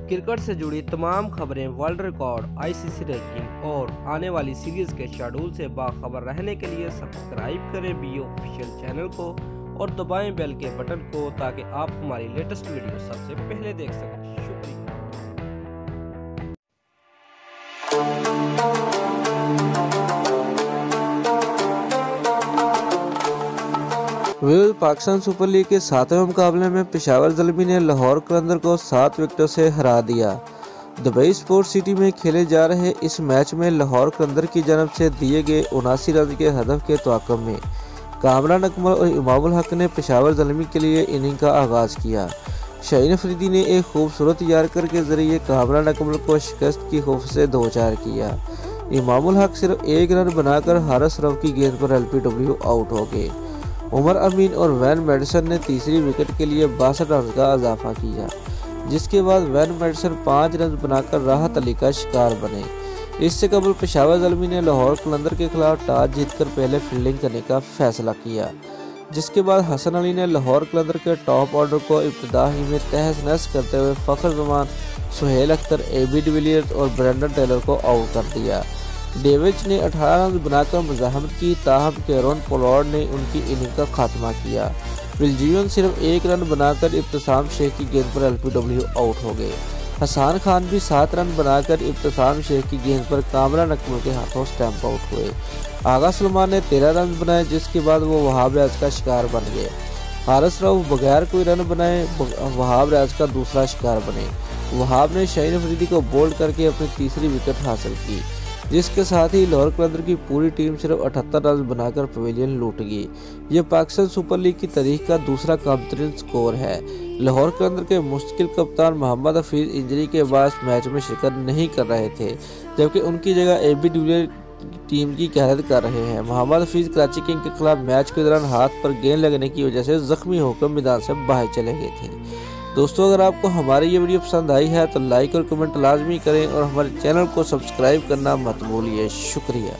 Cricket से जुड़ी तमाम खबरें, वर्ल्ड रिकॉर्ड, आईसीसी रैंकिंग और आने वाली सीरीज के शेड्यूल से बाखबर रहने के लिए सब्सक्राइब करें बी ऑफिशियल चैनल को और दबाएं बेल के बटन को ताकि आप हमारी लेटेस्ट वीडियो सबसे पहले देख सकें। शुक्रिया। पाकिस्तान सुपर लीग के 7वें मुकाबले में पेशावर ज़ल्मी ने लाहौर कलंदर को 7 विकेटों से हरा दिया। दुबई स्पोर्ट्स सिटी में खेले जा रहे इस मैच में लाहौर कलंदर की जानब से दिए गए 79 रन के हदफ के तवाक़ुफ़ में कामरान अकमल और इमामुल हक ने पेशावर ज़ल्मी के लिए इनिंग का आगाज़ किया। शाहीन अफरीदी ने एक खूबसूरत यार्कर के जरिए कामरान अकमल को शिकस्त की खौफ से 2-4 किया। इमामुल हक सिर्फ 1 रन बनाकर हारिस रऊफ की गेंद पर एलपीडब्ल्यू आउट हो गए। उमर अमीन और वैन मेडिसन ने तीसरी विकेट के लिए 62 रन का इजाफा किया, जिसके बाद वैन मेडिसन 5 रन बनाकर राहत अली का शिकार बने। इससे कबल पेशावर ज़ल्मी ने लाहौर कलंदर के खिलाफ टॉस जीतकर पहले फील्डिंग करने का फैसला किया, जिसके बाद हसन अली ने लाहौर कलंदर के टॉप ऑर्डर को इब्तिदा ही में तहस नहस करते हुए फ़खर जमान, सुहेल अख्तर, एबी डिविलियर्स और ब्रेंडन टेलर को आउट कर दिया। डेविड ने 18 रन बनाकर मज़ाहमत की, ताहम कैरोन पोलार्ड ने उनकी इनिंग का खात्मा किया। विलजीवन सिर्फ 1 रन बनाकर इब्तिसाम शेख की गेंद पर एलपीडब्ल्यू आउट हो गए। हसन खान भी 7 रन बनाकर इब्तिसाम शेख की गेंद पर कामरान अकमल के हाथों स्टैंप आउट हुए। आगा सलमान ने 13 रन बनाए, जिसके बाद वो वहाब रियाज का शिकार बन गए। हारिस रऊफ बगैर कोई रन बनाए वहाब रियाज का दूसरा शिकार बने। वहाब ने शाहीन अफरीदी को बोल्ड करके अपनी तीसरी विकेट हासिल की, जिसके साथ ही लाहौर कलंदर की पूरी टीम सिर्फ 78 रन बनाकर पवेलियन लूट गई। यह पाकिस्तान सुपर लीग की तारीख का दूसरा कमतरीन स्कोर है। लाहौर कलंदर के मुस्तकिल कप्तान मोहम्मद हफीज इंजरी के बाद मैच में शिरकत नहीं कर रहे थे, जबकि उनकी जगह एबी डिविलियर्स टीम की क़यादत कर रहे हैं। मोहम्मद हफीज कराची किंग के खिलाफ मैच के दौरान हाथ पर गेंद लगने की वजह से जख्मी होकर मैदान से बाहर चले गए थे। दोस्तों, अगर आपको हमारी ये वीडियो पसंद आई है तो लाइक और कमेंट लाजमी करें और हमारे चैनल को सब्सक्राइब करना मत भूलिए। शुक्रिया।